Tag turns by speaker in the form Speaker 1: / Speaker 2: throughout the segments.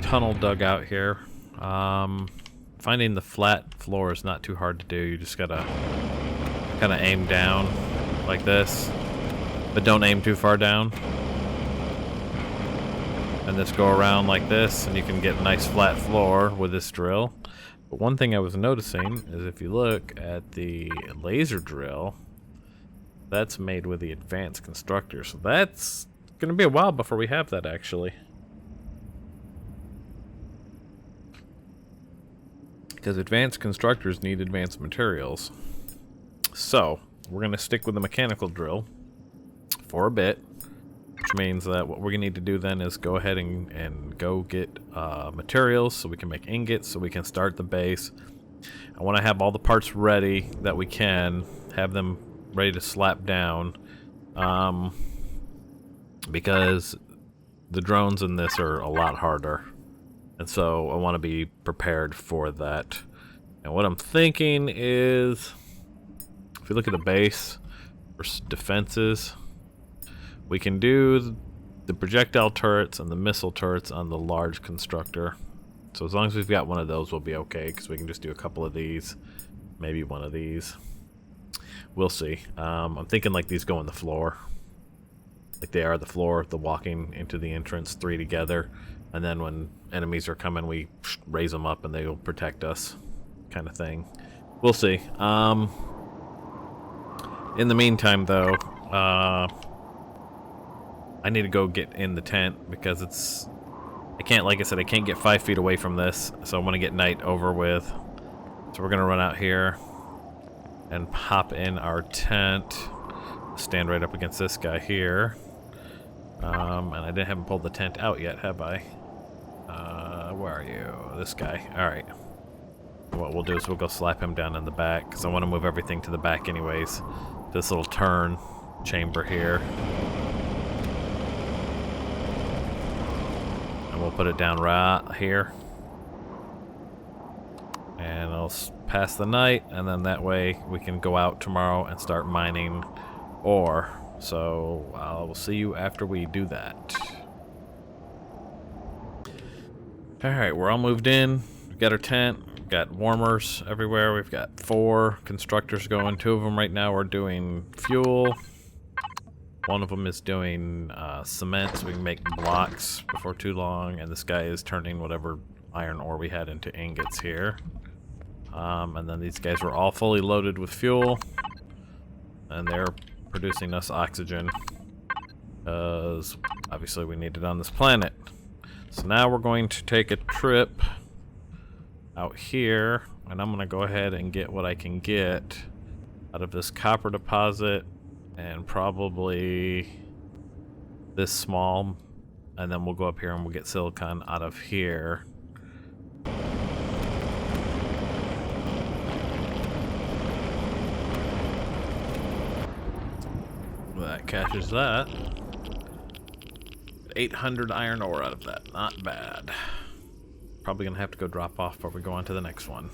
Speaker 1: tunnel dug out here. Finding the flat floor is not too hard to do. You just gotta kind of aim down like this, but don't aim too far down. And just go around like this, and you can get a nice flat floor with this drill. But one thing I was noticing is if you look at the laser drill, that's made with the advanced constructor. So that's gonna be a while before we have that, actually. Because advanced constructors need advanced materials. So, we're going to stick with the mechanical drill for a bit. Which means that what we're going to need to do then is go ahead and go get materials so we can make ingots, so we can start the base. I want to have all the parts ready that we can. Have them ready to slap down. Because the drones in this are a lot harder. And so I want to be prepared for that. And what I'm thinking is, if you look at the base for defenses, we can do the projectile turrets and the missile turrets on the large constructor. So as long as we've got one of those, we'll be okay, because we can just do a couple of these, maybe one of these. We'll see. I'm thinking like these go on the floor. Like they are the floor, the walking into the entrance, 3 together. And then when enemies are coming, we raise them up and they'll protect us, kind of thing. We'll see. In the meantime, though, I need to go get in the tent because I can't, like I said, I can't get 5 feet away from this, so I want to get night over with. So we're going to run out here and pop in our tent. Stand right up against this guy here. And I haven't pulled the tent out yet, have I? Where are you? This guy. Alright. What we'll do is we'll go slap him down in the back, because I want to move everything to the back anyways. This little turn chamber here. And we'll put it down right here. And I'll pass the night, and then that way we can go out tomorrow and start mining ore. So I will see you after we do that. Alright, we're all moved in. We've got our tent. We've got warmers everywhere. We've got 4 constructors going. 2 of them right now are doing fuel. One of them is doing cement, so we can make blocks before too long. And this guy is turning whatever iron ore we had into ingots here. And then these guys were all fully loaded with fuel. And they're producing us oxygen. Because obviously we need it on this planet. So now we're going to take a trip out here, and I'm going to go ahead and get what I can get out of this copper deposit, and probably this small, and then we'll go up here and we'll get silicon out of here. That catches that. 800 iron ore out of that. Not bad. Probably gonna have to go drop off before we go on to the next one.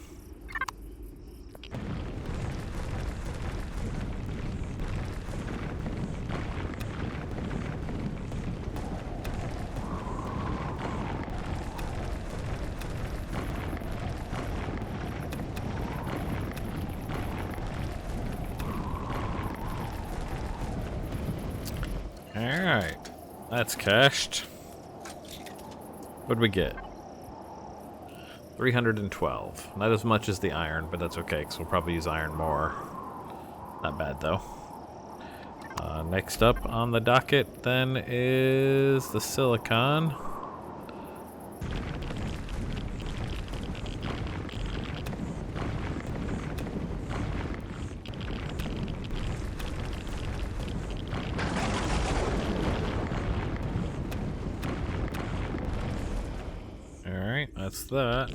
Speaker 1: Alright. That's cached. What'd we get? 312. Not as much as the iron, but that's okay, because we'll probably use iron more. Not bad, though. Next up on the docket, then, is the silicon. That's that.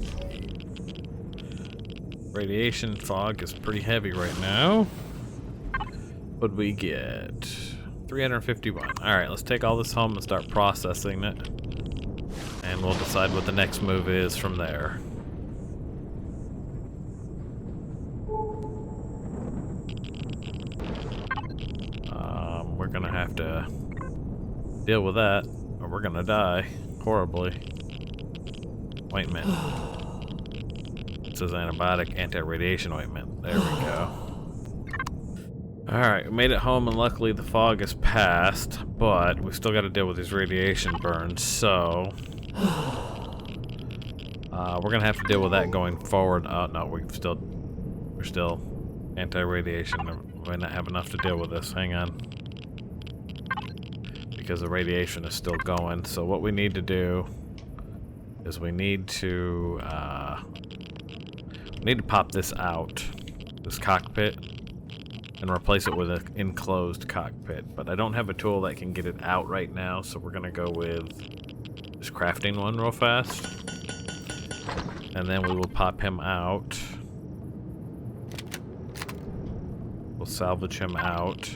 Speaker 1: Radiation fog is pretty heavy right now. What'd we get? 351. Alright, let's take all this home and start processing it. And we'll decide what the next move is from there. We're gonna have to deal with that, or we're gonna die horribly. Ointment. It says antibiotic, anti-radiation ointment. There we go. Alright, we made it home and luckily the fog has passed, but we still got to deal with these radiation burns, so... we're gonna have to deal with that going forward. Oh no, we're still anti-radiation. We might not have enough to deal with this. Hang on. Because the radiation is still going, so what we need to do is we need to pop this out, this cockpit, and replace it with an enclosed cockpit. But I don't have a tool that can get it out right now, so we're gonna go with this crafting one real fast. And then we will pop him out. We'll salvage him out.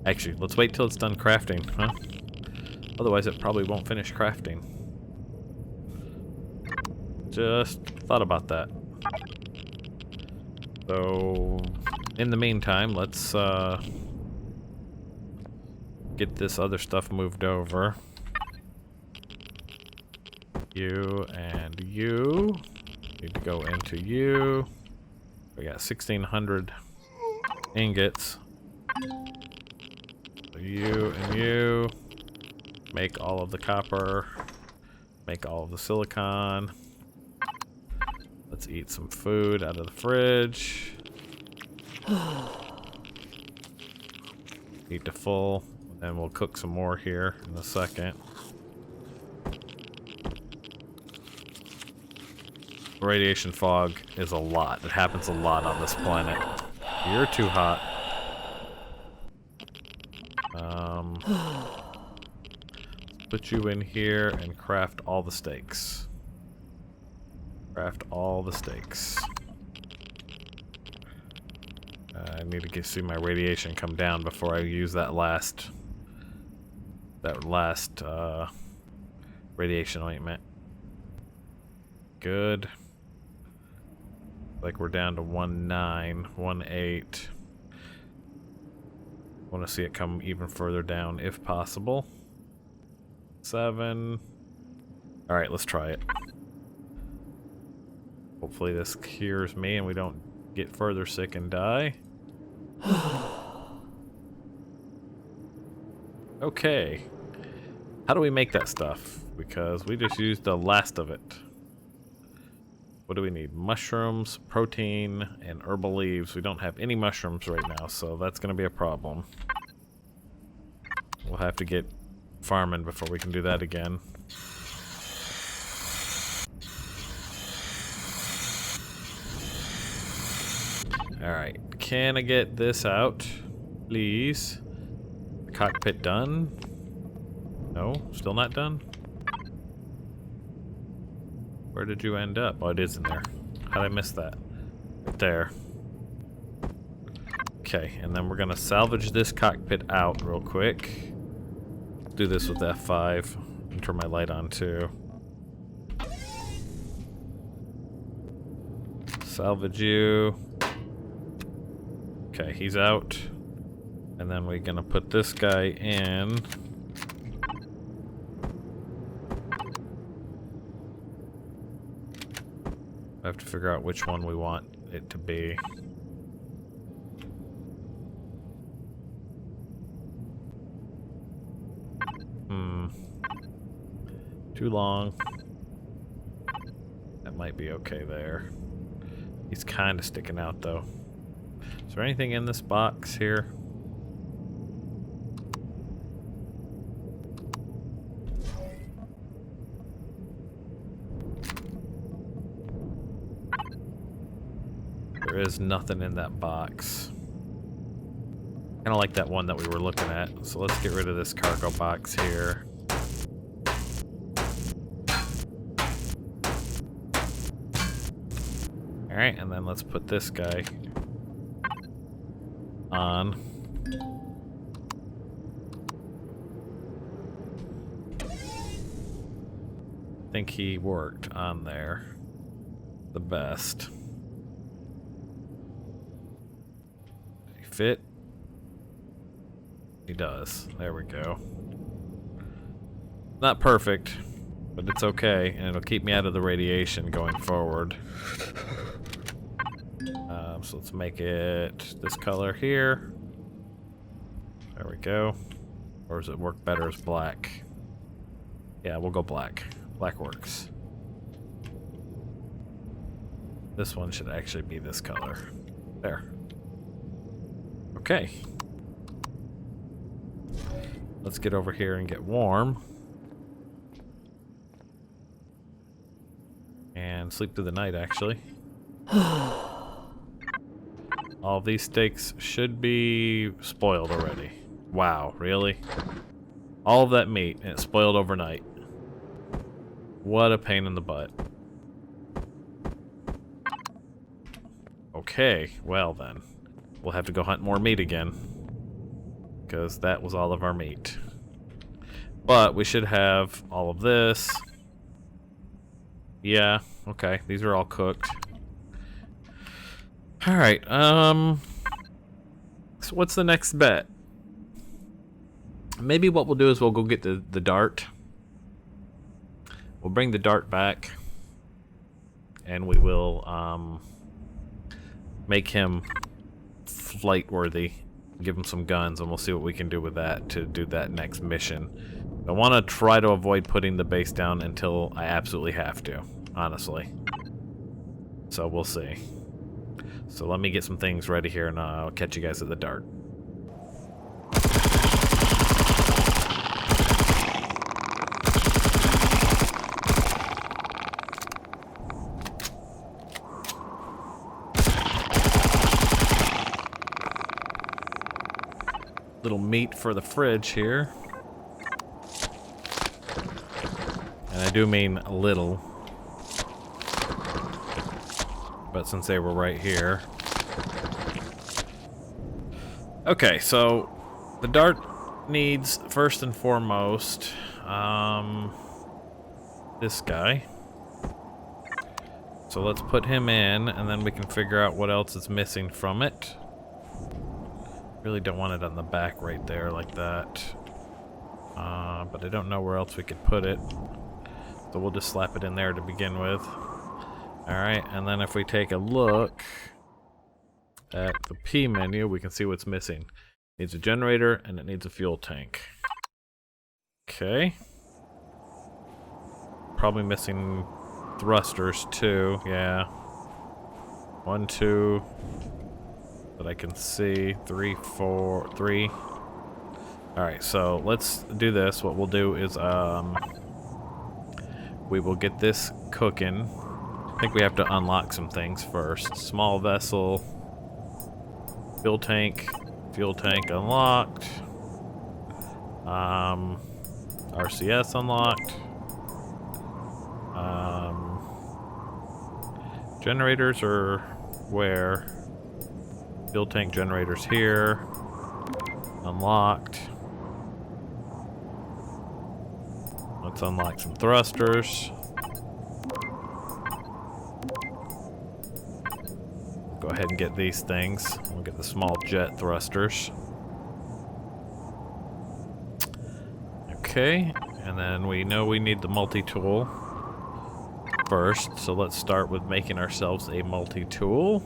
Speaker 1: Actually, let's wait till it's done crafting, huh? Otherwise it probably won't finish crafting. Just thought about that. So, in the meantime, let's get this other stuff moved over. You and you need to go into you. We got 1,600 ingots. So you and you make all of the copper, make all of the silicon. Let's eat some food out of the fridge. Eat to full, and we'll cook some more here in a second. Radiation fog is a lot. It happens a lot on this planet. You're too hot. Put you in here and craft all the steaks. Craft all the steaks. I need to see my radiation come down before I use that last radiation ointment. Good. Like we're down to 1.9, 1.8. Want to see it come even further down if possible. 7. All right, let's try it. Hopefully this cures me and we don't get further sick and die. Okay. How do we make that stuff? Because we just used the last of it. What do we need? Mushrooms, protein, and herbal leaves. We don't have any mushrooms right now, so that's going to be a problem. We'll have to get farming before we can do that again. Alright, can I get this out, please? The cockpit done? No, still not done? Where did you end up? Oh, it is in there. How'd I miss that? Right there. Okay, and then we're gonna salvage this cockpit out real quick. Do this with F5 and turn my light on too. Salvage you. Okay, he's out. And then we're gonna put this guy in. I have to figure out which one we want it to be. Too long. That might be okay there. He's kind of sticking out though. Is there anything in this box here? There is nothing in that box. Kind of like that one that we were looking at. So let's get rid of this cargo box here. Alright, and then let's put this guy on. I think he worked on there the best. fit? He does. There we go. Not perfect, but it's okay, and it'll keep me out of the radiation going forward. So let's make it this color here. There we go. Or does it work better as black? Yeah, we'll go black. Black works. This one should actually be this color. There. Okay. Let's get over here and get warm. And sleep through the night, actually. All of these steaks should be spoiled already. Wow, really? All of that meat, and it's spoiled overnight. What a pain in the butt. Okay, well then. We'll have to go hunt more meat again. Because that was all of our meat. But we should have all of this. Yeah, okay. These are all cooked. Alright, so what's the next bet? Maybe what we'll do is we'll go get the dart. We'll bring the dart back. And we will, make him flight worthy. Give him some guns, and we'll see what we can do with that to do that next mission. I want to try to avoid putting the base down until I absolutely have to, honestly. So we'll see. So let me get some things ready here, and I'll catch you guys at the dart. Little meat for the fridge here. And I do mean a little. But since they were right here. Okay, so the dart needs, first and foremost, this guy. So let's put him in, and then we can figure out what else is missing from it. Really don't want it on the back right there like that. But I don't know where else we could put it. So we'll just slap it in there to begin with. Alright, and then if we take a look at the P menu, we can see what's missing. It needs a generator, and it needs a fuel tank. Okay. Probably missing thrusters too, yeah. 1, 2... that I can see. 3, 4, 3. Alright, so let's do this. What we'll do is, we will get this cooking. I think we have to unlock some things first. Small vessel. Fuel tank unlocked. RCS unlocked. Generators are where? Fuel tank generators here. Unlocked. Let's unlock some thrusters. Go ahead and get these things. We'll get the small jet thrusters. Okay, and then we know we need the multi-tool first, so let's start with making ourselves a multi-tool.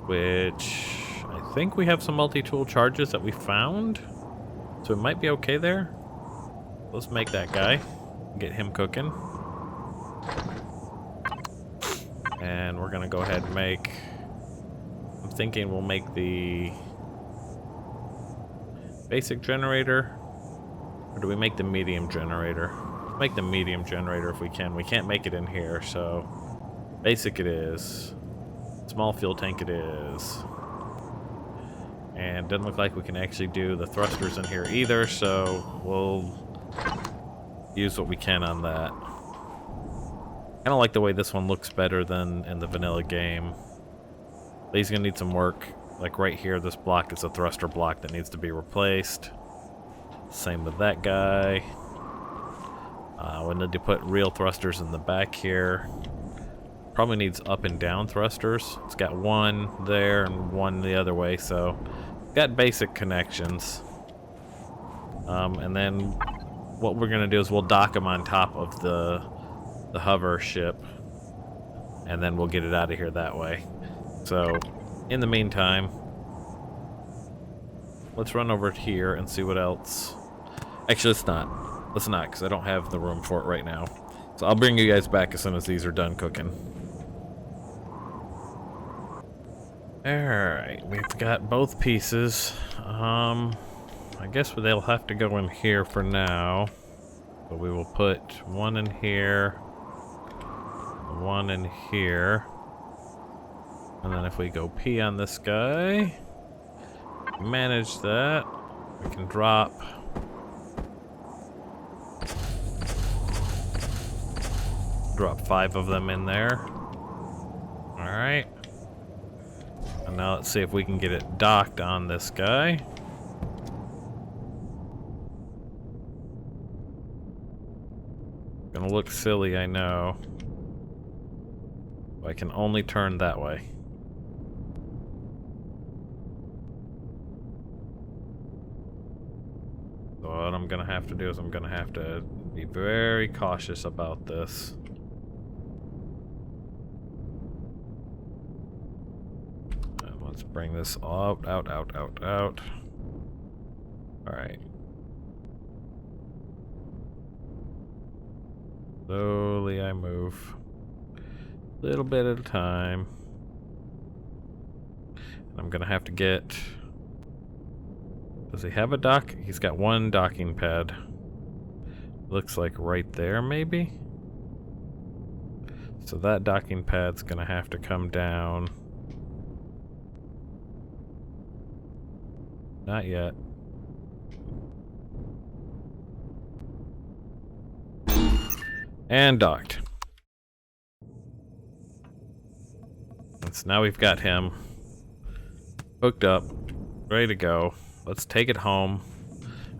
Speaker 1: Which, I think we have some multi-tool charges that we found. So it might be okay there. Let's make that guy. Get him cooking. And we're gonna go ahead and make... I'm thinking we'll make the basic generator. Or do we make the medium generator? Make the medium generator if we can. We can't make it in here, so... basic it is. Small fuel tank it is. And doesn't look like we can actually do the thrusters in here either, so we'll use what we can on that. Kinda like the way this one looks better than in the vanilla game. But he's gonna need some work. Like right here, this block is a thruster block that needs to be replaced. Same with that guy. We need to put real thrusters in the back here. Probably needs up and down thrusters. It's got one there and one the other way, so got basic connections. And then what we're gonna do is we'll dock them on top of the hover ship, and then we'll get it out of here that way. So in the meantime, let's run over here and see what else. Actually, let's not. Let's not, because I don't have the room for it right now. So I'll bring you guys back as soon as these are done cooking. Alright, we've got both pieces. I guess they'll have to go in here for now. So we will put one in here, one in here. And then if we go P on this guy, manage that, we can drop Drop 5 of them in there. Alright. And now let's see if we can get it docked on this guy. Gonna look silly, I know. I can only turn that way. So what I'm gonna have to do is I'm gonna have to be very cautious about this. And let's bring this out. Alright. Slowly I move. A little bit at a time. And I'm gonna have to get... Does he have a dock? He's got one docking pad. Looks like right there, maybe? So that docking pad's gonna have to come down. Not yet. And docked. And so now we've got him hooked up, ready to go. Let's take it home.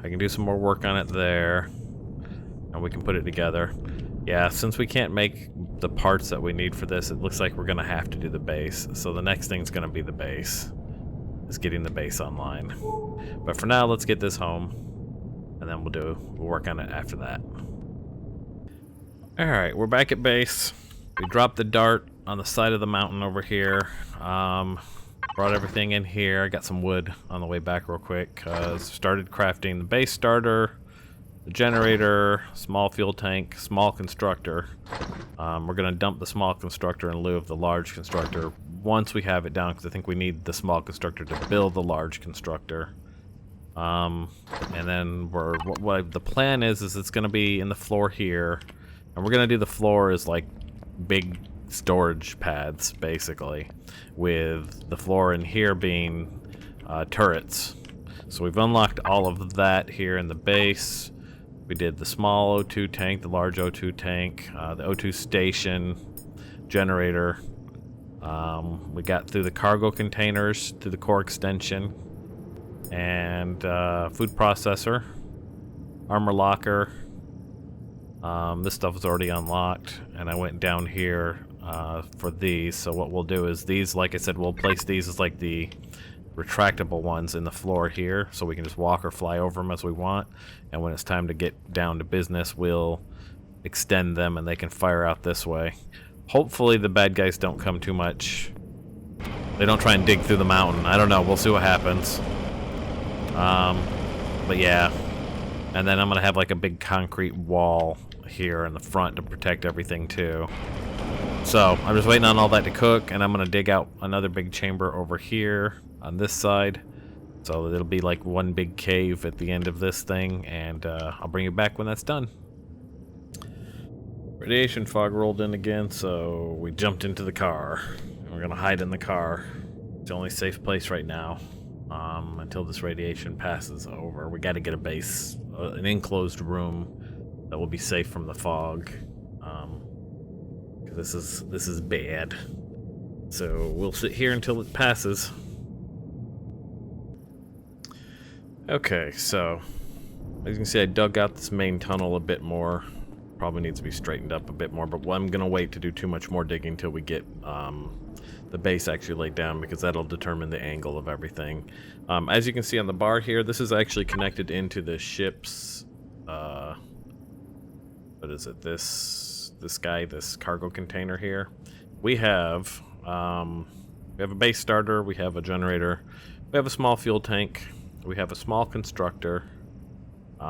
Speaker 1: I can do some more work on it there, and we can put it together. Yeah, since we can't make the parts that we need for this, it looks like we're gonna have to do the base. So the next thing's gonna be the base. Is getting the base online. But for now, let's get this home, and then we'll work on it after that. Alright, we're back at base. We dropped the dart on the side of the mountain over here. Brought everything in here. I got some wood on the way back real quick. Started crafting the base starter, the generator, small fuel tank, small constructor. We're going to dump the small constructor in lieu of the large constructor once we have it down, because I think we need the small constructor to build the large constructor. And then what the plan is it's going to be in the floor here. And we're going to do the floor as like big storage pads, basically, with the floor in here being turrets. So we've unlocked all of that here in the base. We did the small O2 tank, the large O2 tank, the O2 station, generator. We got through the cargo containers, through the core extension, and food processor, armor locker. This stuff is already unlocked, and I went down here for these. So what we'll do is these, like I said, we'll place these as like the retractable ones in the floor here, so we can just walk or fly over them as we want. And when it's time to get down to business, we'll extend them and they can fire out this way. Hopefully the bad guys don't come too much. They don't try and dig through the mountain. I don't know. We'll see what happens. But yeah. And then I'm going to have like a big concrete wall here in the front to protect everything too. So I'm just waiting on all that to cook, and I'm going to dig out another big chamber over here on this side. So it'll be like one big cave at the end of this thing, and I'll bring you back when that's done. Radiation fog rolled in again, so we jumped into the car. We're going to hide in the car. It's the only safe place right now. Until this radiation passes over. We got to get a base, an enclosed room that will be safe from the fog. Because this is bad. So we'll sit here until it passes. Okay, so as you can see, I dug out this main tunnel a bit more. probably needs to be straightened up a bit more, but I'm gonna wait to do too much more digging till we get the base actually laid down, because that'll determine the angle of everything. As you can see on the bar here, this is actually connected into the ship's what is it, this cargo container here. We have a base starter, we have a generator, we have a small fuel tank, we have a small constructor, we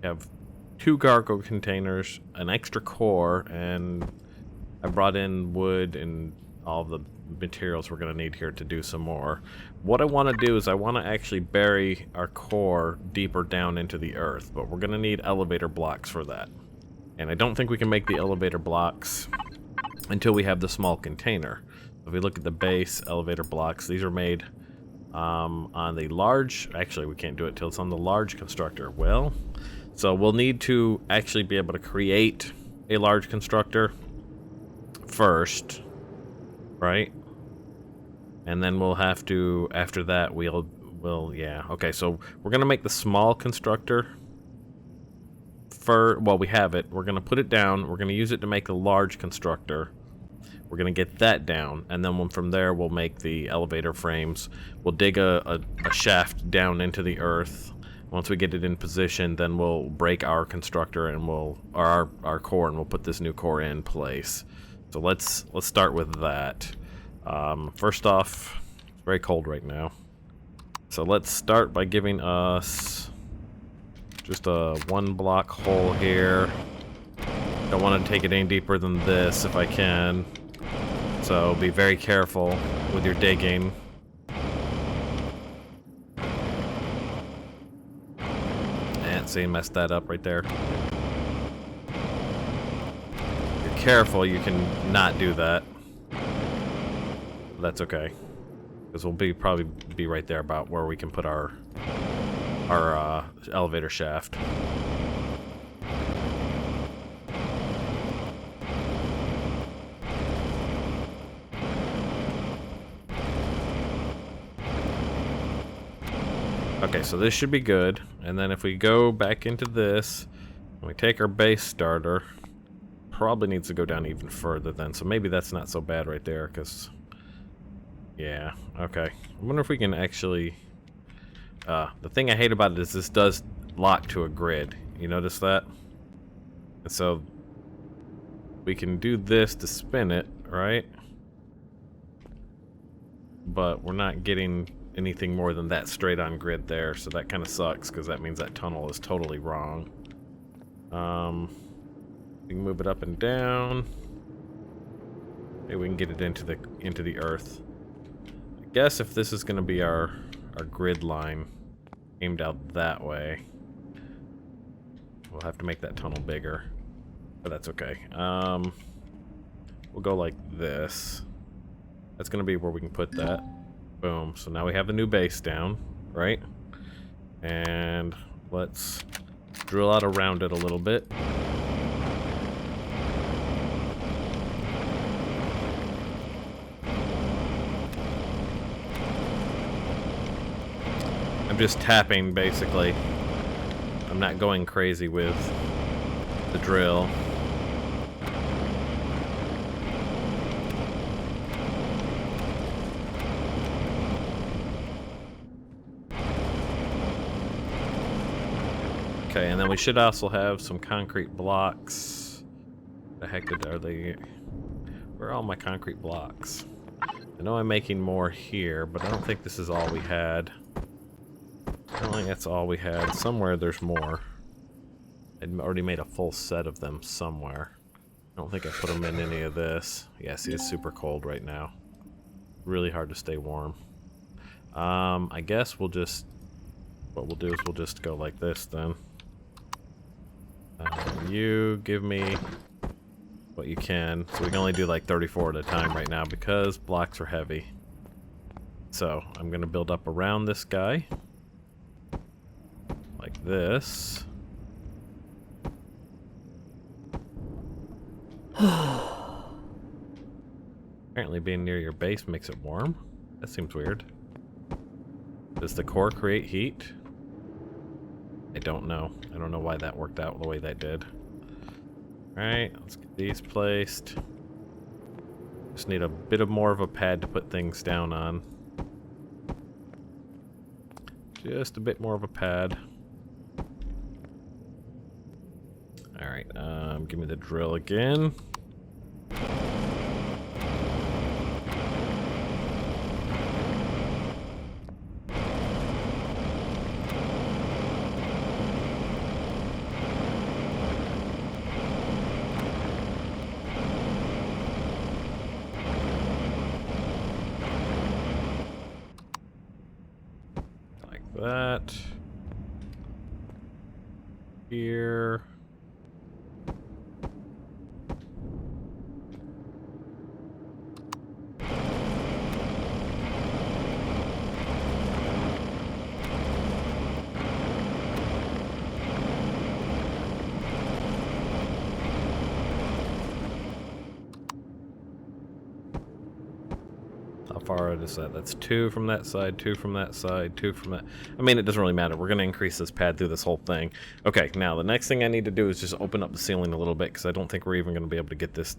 Speaker 1: have 2 cargo containers, an extra core, and I brought in wood and all the materials we're going to need here to do some more. What I want to do is I want to actually bury our core deeper down into the earth, but we're going to need elevator blocks for that. And I don't think we can make the elevator blocks until we have the small container. If we look at the base elevator blocks, these are made on the large... Actually, we can't do it till it's on the large constructor. Well, so we'll need to actually be able to create a large constructor first, right? And then we'll have to, after that, yeah. Okay, so we're gonna make the small constructor for, well, we have it. We're gonna put it down. We're gonna use it to make a large constructor. We're gonna get that down, and then from there we'll make the elevator frames. We'll dig a shaft down into the earth. Once we get it in position, then we'll break our constructor and our core, and we'll put this new core in place. So let's start with that. First off, it's very cold right now. So let's start by giving us just a 1 block hole here. Don't want to take it any deeper than this if I can. So be very careful with your digging. And see, messed that up right there. If you're careful, you can not do that. That's okay, because we'll probably be right there about where we can put our elevator shaft. Okay, so this should be good, and then if we go back into this, and we take our base starter, probably needs to go down even further then, so maybe that's not so bad right there, because... Yeah, okay. I wonder if we can actually... the thing I hate about it is this does lock to a grid. You notice that? And so we can do this to spin it, right? But we're not getting anything more than that straight on grid there, so that kind of sucks, because that means that tunnel is totally wrong. We can move it up and down. Maybe we can get it into the earth. I guess if this is going to be our grid line aimed out that way, we'll have to make that tunnel bigger, but that's okay. We'll go like this. That's going to be where we can put that. Boom. So now we have the new base down, right? And let's drill out around it a little bit. I'm just tapping, basically. I'm not going crazy with the drill. Okay, and then we should also have some concrete blocks. The heck are they? Where are all my concrete blocks? I know I'm making more here, but I don't think this is all we had. I don't think that's all we had. Somewhere there's more. I'd already made a full set of them somewhere. I don't think I put them in any of this. Yeah, see, it's super cold right now. Really hard to stay warm. I guess what we'll do is we'll just go like this then. You give me what you can. So we can only do like 34 at a time right now because blocks are heavy. So I'm gonna build up around this guy. Like this. Apparently being near your base makes it warm. That seems weird. Does the core create heat? I don't know. I don't know why that worked out the way that did. Alright, let's get these placed. Just need a bit of more of a pad to put things down on. Just a bit more of a pad. Alright, give me the drill again. That here. How far is that? That's 2 from that side, 2 from that side, 2 from that. I mean, it doesn't really matter. We're going to increase this pad through this whole thing. Okay, now the next thing I need to do is just open up the ceiling a little bit, because I don't think we're even going to be able to get this.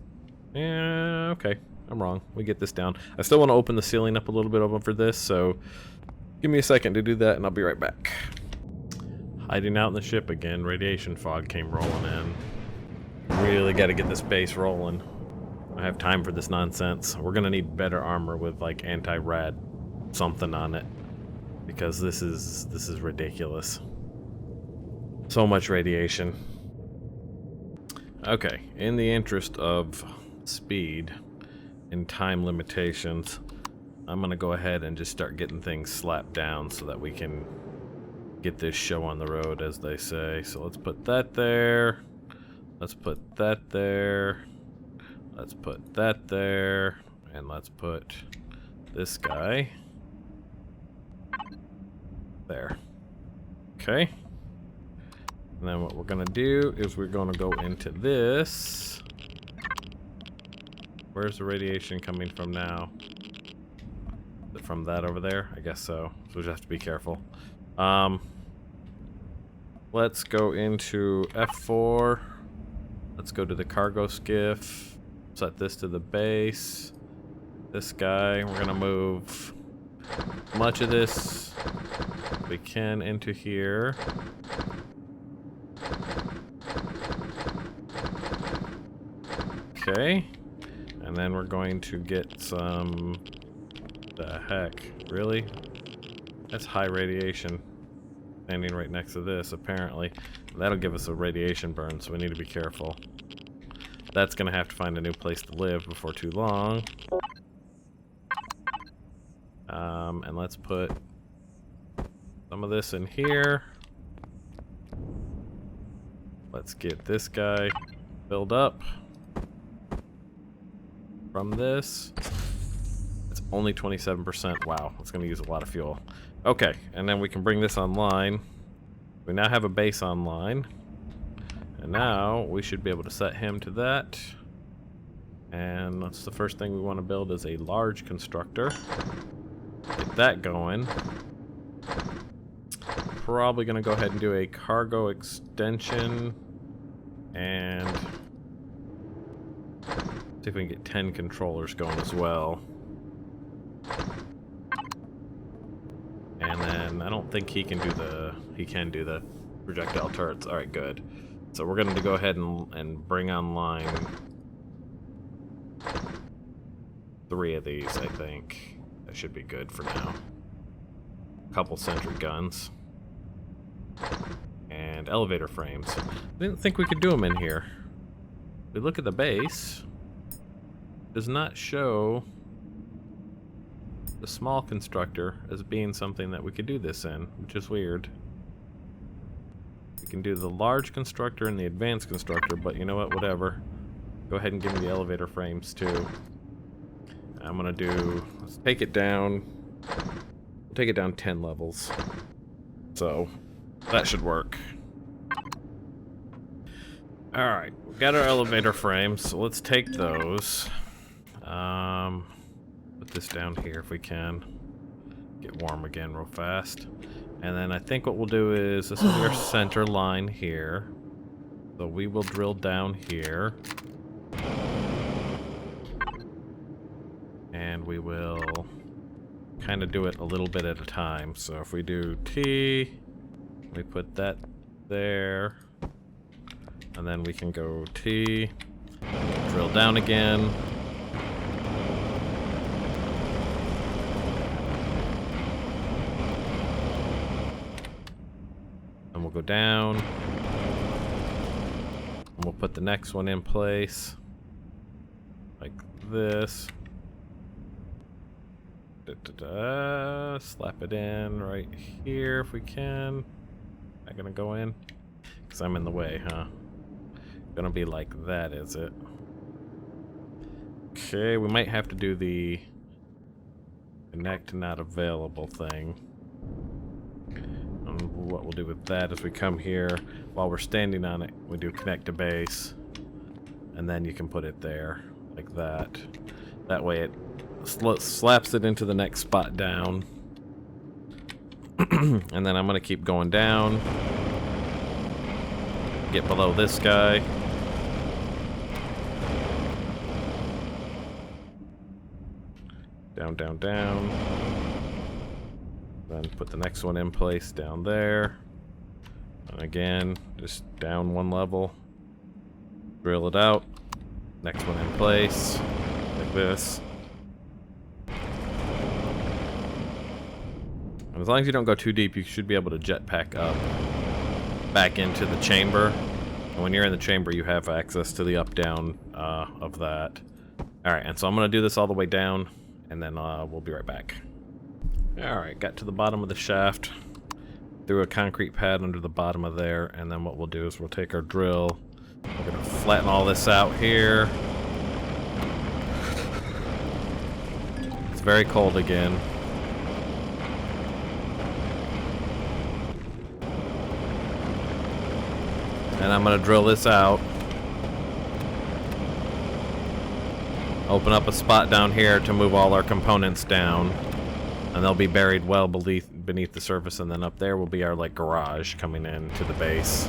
Speaker 1: Yeah, okay. I'm wrong. We get this down. I still want to open the ceiling up a little bit over this, so give me a second to do that, and I'll be right back. Hiding out in the ship again. Radiation fog came rolling in. Really got to get this base rolling. I have time for this nonsense. We're gonna need better armor with like anti-rad something on it, because this is ridiculous. So much radiation. Okay, in the interest of speed and time limitations, I'm gonna go ahead and just start getting things slapped down so that we can get this show on the road, as they say. So let's put that there. Let's put that there. Let's put that there, and let's put this guy there. Okay. And then what we're gonna do is we're gonna go into this. Where's the radiation coming from now? Is it from that over there? I guess so. So we just have to be careful. Let's go into F4. Let's go to the cargo skiff. Set this to the base. This guy, we're gonna move much of this we can into here. Okay. And then we're going to get some... The heck? Really? That's high radiation. Standing right next to this, apparently. That'll give us a radiation burn, so we need to be careful. That's gonna have to find a new place to live before too long. And let's put some of this in here. Let's get this guy filled up from this. It's only 27%. Wow, it's gonna use a lot of fuel. Okay, and then we can bring this online. We now have a base online. And now we should be able to set him to that. And that's the first thing we want to build is a large constructor. Get that going. Probably going to go ahead and do a cargo extension. And see if we can get 10 controllers going as well. And then I don't think he can do the... He can do the projectile turrets. Alright, good. So we're going to go ahead and bring online 3 of these, I think. That should be good for now. A couple sentry guns. And elevator frames. I didn't think we could do them in here. We look at the base. It does not show the small constructor as being something that we could do this in, which is weird. We can do the large constructor and the advanced constructor, but you know what, whatever. Go ahead and give me the elevator frames too. I'm gonna do, let's take it down. We'll take it down 10 levels. So, that should work. Alright, we've got our elevator frames, so let's take those. Put this down here if we can. Get warm again real fast. And then I think what we'll do is, this will be our center line here. So we will drill down here. And we will kind of do it a little bit at a time. So if we do T, we put that there. And then we can go T, drill down again. And we'll go down. And we'll put the next one in place. Like this. Slap it in right here if we can. Not gonna go in? Because I'm in the way, huh? Gonna be like that, is it? Okay, we might have to do the connect not available thing. And what we'll do with that is we come here, while we're standing on it, we do connect to base, and then you can put it there, like that. That way it slaps it into the next spot down. And then I'm gonna keep going down. Get below this guy. Down, down, down. Then put the next one in place down there. And again, just down one level. Drill it out. Next one in place. Like this. And as long as you don't go too deep, you should be able to jetpack up back into the chamber. And when you're in the chamber, you have access to the up-down of that. Alright, and so I'm going to do this all the way down, and then we'll be right back. Alright, got to the bottom of the shaft. Threw a concrete pad under the bottom of there, and then what we'll do is we'll take our drill. We're going to flatten all this out here. It's very cold again. And I'm going to drill this out. Open up a spot down here to move all our components down. And they'll be buried well beneath the surface. And then up there will be our like garage coming in to the base.